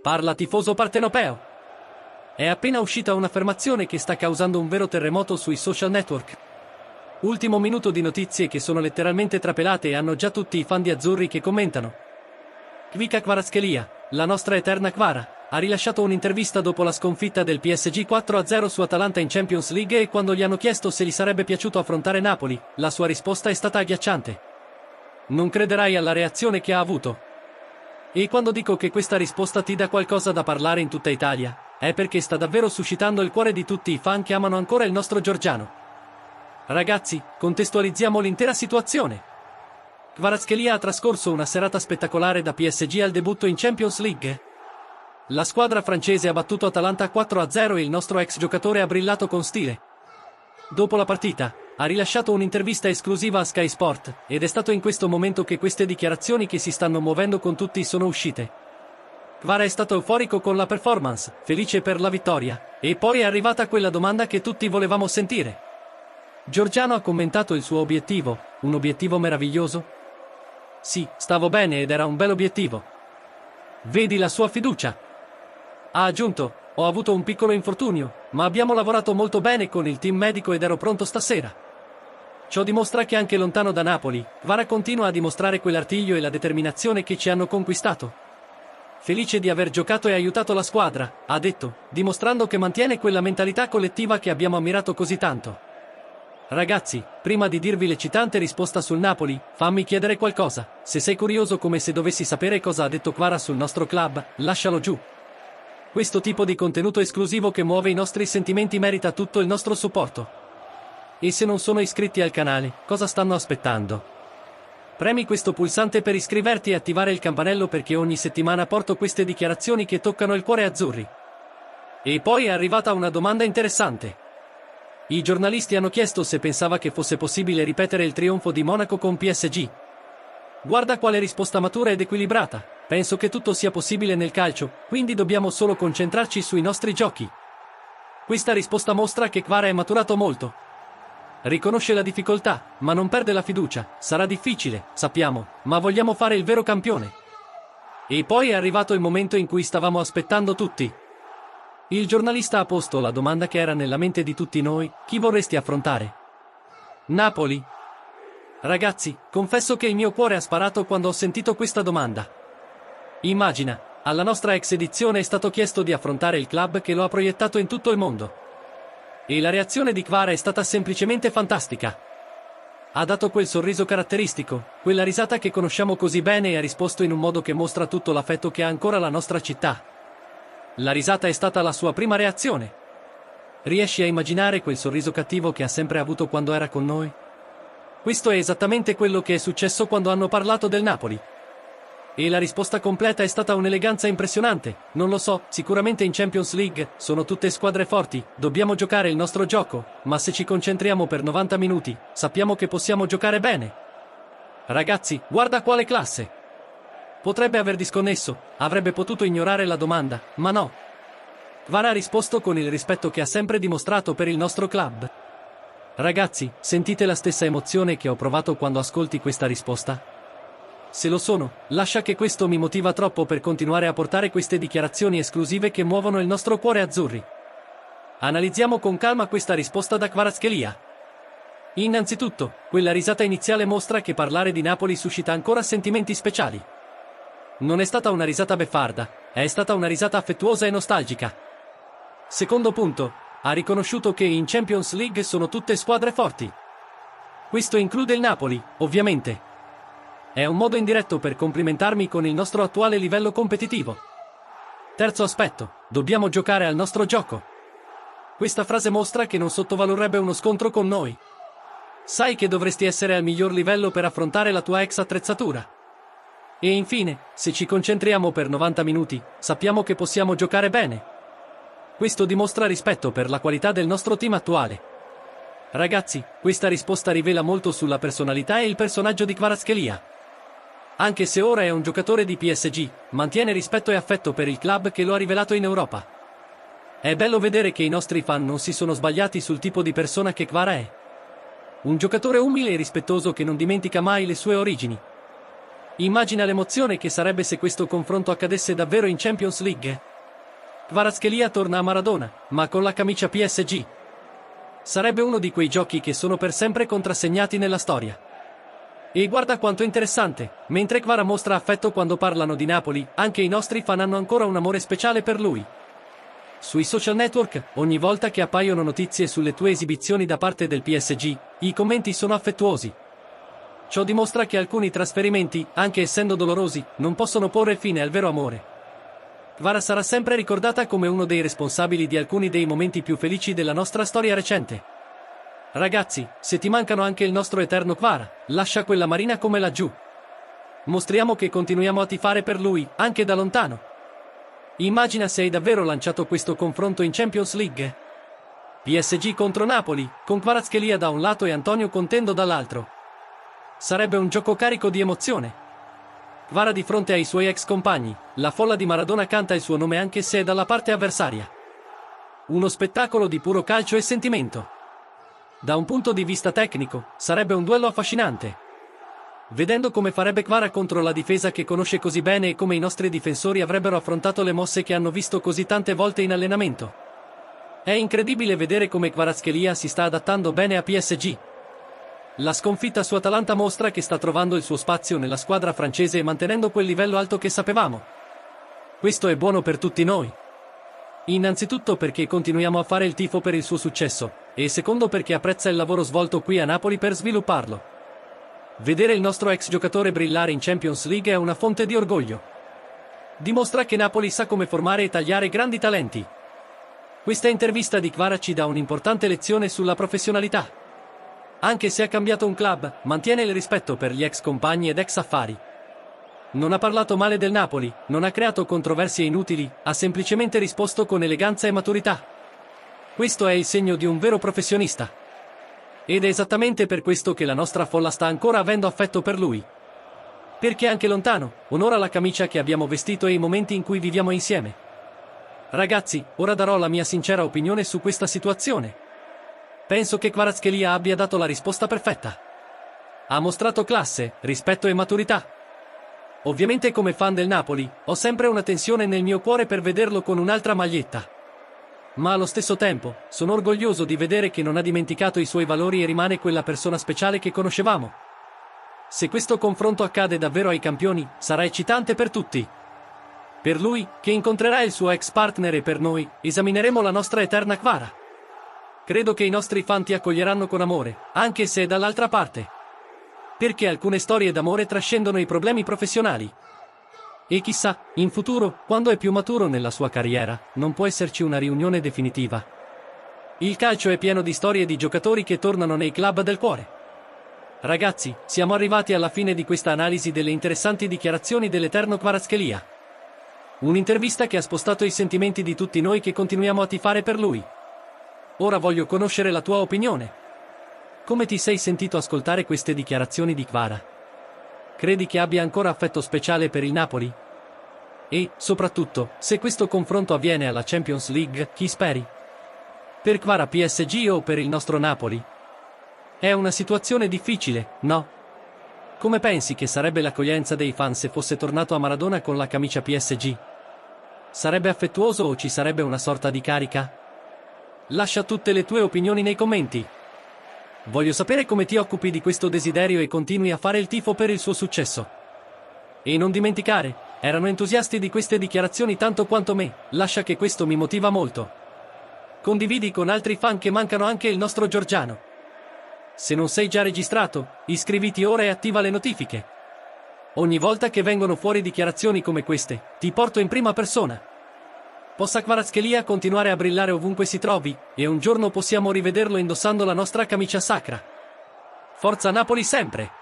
Parla tifoso partenopeo. È appena uscita un'affermazione che sta causando un vero terremoto sui social network. Ultimo minuto di notizie che sono letteralmente trapelate e hanno già tutti i fan di azzurri che commentano. Kvicha Kvaratskhelia, la nostra eterna Kvara, ha rilasciato un'intervista dopo la sconfitta del PSG 4-0 su Atalanta in Champions League e quando gli hanno chiesto se gli sarebbe piaciuto affrontare Napoli, la sua risposta è stata agghiacciante. Non crederai alla reazione che ha avuto. E quando dico che questa risposta ti dà qualcosa da parlare in tutta Italia, è perché sta davvero suscitando il cuore di tutti i fan che amano ancora il nostro Giorgiano. Ragazzi, contestualizziamo l'intera situazione. Kvaratskhelia ha trascorso una serata spettacolare da PSG al debutto in Champions League. La squadra francese ha battuto Atalanta 4-0 e il nostro ex giocatore ha brillato con stile. Dopo la partita, ha rilasciato un'intervista esclusiva a Sky Sport, ed è stato in questo momento che queste dichiarazioni che si stanno muovendo con tutti sono uscite. Kvara è stato euforico con la performance, felice per la vittoria, e poi è arrivata quella domanda che tutti volevamo sentire. Giorgiano ha commentato il suo obiettivo, un obiettivo meraviglioso? Sì, stavo bene ed era un bel obiettivo. Vedi la sua fiducia. Ha aggiunto, ho avuto un piccolo infortunio, ma abbiamo lavorato molto bene con il team medico ed ero pronto stasera. Ciò dimostra che anche lontano da Napoli, Kvara continua a dimostrare quell'artiglio e la determinazione che ci hanno conquistato. Felice di aver giocato e aiutato la squadra, ha detto, dimostrando che mantiene quella mentalità collettiva che abbiamo ammirato così tanto. Ragazzi, prima di dirvi l'eccitante risposta sul Napoli, fammi chiedere qualcosa. Se sei curioso come se dovessi sapere cosa ha detto Kvara sul nostro club, lascialo giù. Questo tipo di contenuto esclusivo che muove i nostri sentimenti merita tutto il nostro supporto. E se non sono iscritti al canale, cosa stanno aspettando? Premi questo pulsante per iscriverti e attivare il campanello perché ogni settimana porto queste dichiarazioni che toccano il cuore azzurri. E poi è arrivata una domanda interessante. I giornalisti hanno chiesto se pensava che fosse possibile ripetere il trionfo di Monaco con PSG. Guarda quale risposta matura ed equilibrata. Penso che tutto sia possibile nel calcio, quindi dobbiamo solo concentrarci sui nostri giochi. Questa risposta mostra che Kvara è maturato molto. Riconosce la difficoltà, ma non perde la fiducia. Sarà difficile, sappiamo, ma vogliamo fare il vero campione. E poi è arrivato il momento in cui stavamo aspettando tutti. Il giornalista ha posto la domanda che era nella mente di tutti noi: chi vorresti affrontare? Napoli? Ragazzi, confesso che il mio cuore ha sparato quando ho sentito questa domanda. Immagina, alla nostra ex edizione è stato chiesto di affrontare il club che lo ha proiettato in tutto il mondo. E la reazione di Kvara è stata semplicemente fantastica. Ha dato quel sorriso caratteristico, quella risata che conosciamo così bene e ha risposto in un modo che mostra tutto l'affetto che ha ancora la nostra città. La risata è stata la sua prima reazione. Riesci a immaginare quel sorriso cattivo che ha sempre avuto quando era con noi? Questo è esattamente quello che è successo quando hanno parlato del Napoli. E la risposta completa è stata un'eleganza impressionante. Non lo so, sicuramente in Champions League sono tutte squadre forti, dobbiamo giocare il nostro gioco, ma se ci concentriamo per 90 minuti, sappiamo che possiamo giocare bene. Ragazzi, guarda quale classe! Potrebbe aver disconnesso, avrebbe potuto ignorare la domanda, ma no. Kvara ha risposto con il rispetto che ha sempre dimostrato per il nostro club. Ragazzi, sentite la stessa emozione che ho provato quando ascolti questa risposta? Se lo sono, lascia che questo mi motiva troppo per continuare a portare queste dichiarazioni esclusive che muovono il nostro cuore azzurri. Analizziamo con calma questa risposta da Kvaratskhelia. Innanzitutto, quella risata iniziale mostra che parlare di Napoli suscita ancora sentimenti speciali. Non è stata una risata beffarda, è stata una risata affettuosa e nostalgica. Secondo punto, ha riconosciuto che in Champions League sono tutte squadre forti. Questo include il Napoli, ovviamente. È un modo indiretto per complimentarmi con il nostro attuale livello competitivo. Terzo aspetto, dobbiamo giocare al nostro gioco. Questa frase mostra che non sottovaluterebbe uno scontro con noi. Sai che dovresti essere al miglior livello per affrontare la tua ex attrezzatura. E infine, se ci concentriamo per 90 minuti, sappiamo che possiamo giocare bene. Questo dimostra rispetto per la qualità del nostro team attuale. Ragazzi, questa risposta rivela molto sulla personalità e il personaggio di Kvaratskhelia. Anche se ora è un giocatore di PSG, mantiene rispetto e affetto per il club che lo ha rivelato in Europa. È bello vedere che i nostri fan non si sono sbagliati sul tipo di persona che Kvara è. Un giocatore umile e rispettoso che non dimentica mai le sue origini. Immagina l'emozione che sarebbe se questo confronto accadesse davvero in Champions League. Kvaratskhelia torna a Maradona, ma con la camicia PSG. Sarebbe uno di quei giochi che sono per sempre contrassegnati nella storia. E guarda quanto interessante, mentre Kvara mostra affetto quando parlano di Napoli, anche i nostri fan hanno ancora un amore speciale per lui. Sui social network, ogni volta che appaiono notizie sulle tue esibizioni da parte del PSG, i commenti sono affettuosi. Ciò dimostra che alcuni trasferimenti, anche essendo dolorosi, non possono porre fine al vero amore. Kvara sarà sempre ricordata come uno dei responsabili di alcuni dei momenti più felici della nostra storia recente. Ragazzi, se ti mancano anche il nostro eterno Kvara, lascia quella marina come laggiù. Mostriamo che continuiamo a tifare per lui, anche da lontano. Immagina se hai davvero lanciato questo confronto in Champions League. PSG contro Napoli, con Kvaratskhelia da un lato e Antonio Contendo dall'altro. Sarebbe un gioco carico di emozione. Kvara di fronte ai suoi ex compagni, la folla di Maradona canta il suo nome anche se è dalla parte avversaria. Uno spettacolo di puro calcio e sentimento. Da un punto di vista tecnico, sarebbe un duello affascinante. Vedendo come farebbe Kvara contro la difesa che conosce così bene e come i nostri difensori avrebbero affrontato le mosse che hanno visto così tante volte in allenamento. È incredibile vedere come Kvaratskhelia si sta adattando bene a PSG. La sconfitta su Atalanta mostra che sta trovando il suo spazio nella squadra francese e mantenendo quel livello alto che sapevamo. Questo è buono per tutti noi. Innanzitutto perché continuiamo a fare il tifo per il suo successo, e secondo perché apprezza il lavoro svolto qui a Napoli per svilupparlo. Vedere il nostro ex giocatore brillare in Champions League è una fonte di orgoglio. Dimostra che Napoli sa come formare e tagliare grandi talenti. Questa intervista di Kvara ci dà un'importante lezione sulla professionalità. Anche se ha cambiato un club, mantiene il rispetto per gli ex compagni ed ex affari. Non ha parlato male del Napoli, non ha creato controversie inutili, ha semplicemente risposto con eleganza e maturità. Questo è il segno di un vero professionista. Ed è esattamente per questo che la nostra folla sta ancora avendo affetto per lui. Perché anche lontano, onora la camicia che abbiamo vestito e i momenti in cui viviamo insieme. Ragazzi, ora darò la mia sincera opinione su questa situazione. Penso che Kvaratskhelia abbia dato la risposta perfetta. Ha mostrato classe, rispetto e maturità. Ovviamente come fan del Napoli, ho sempre una tensione nel mio cuore per vederlo con un'altra maglietta. Ma allo stesso tempo, sono orgoglioso di vedere che non ha dimenticato i suoi valori e rimane quella persona speciale che conoscevamo. Se questo confronto accade davvero ai campioni, sarà eccitante per tutti. Per lui, che incontrerà il suo ex partner e per noi, esamineremo la nostra eterna Kvara. Credo che i nostri fan ti accoglieranno con amore, anche se è dall'altra parte. Perché alcune storie d'amore trascendono i problemi professionali. E chissà, in futuro, quando è più maturo nella sua carriera, non può esserci una riunione definitiva. Il calcio è pieno di storie di giocatori che tornano nei club del cuore. Ragazzi, siamo arrivati alla fine di questa analisi delle interessanti dichiarazioni dell'eterno Kvaratskhelia. Un'intervista che ha spostato i sentimenti di tutti noi che continuiamo a tifare per lui. Ora voglio conoscere la tua opinione. Come ti sei sentito ascoltare queste dichiarazioni di Kvara? Credi che abbia ancora affetto speciale per il Napoli? E, soprattutto, se questo confronto avviene alla Champions League, chi speri? Per Kvara PSG o per il nostro Napoli? È una situazione difficile, no? Come pensi che sarebbe l'accoglienza dei fan se fosse tornato a Maradona con la camicia PSG? Sarebbe affettuoso o ci sarebbe una sorta di carica? Lascia tutte le tue opinioni nei commenti. Voglio sapere come ti occupi di questo desiderio e continui a fare il tifo per il suo successo. E non dimenticare, erano entusiasti di queste dichiarazioni tanto quanto me, lascia che questo mi motiva molto. Condividi con altri fan che mancano anche il nostro Giorgiano. Se non sei già registrato, iscriviti ora e attiva le notifiche. Ogni volta che vengono fuori dichiarazioni come queste, ti porto in prima persona. Possa Kvaratskhelia continuare a brillare ovunque si trovi, e un giorno possiamo rivederlo indossando la nostra camicia sacra. Forza Napoli sempre!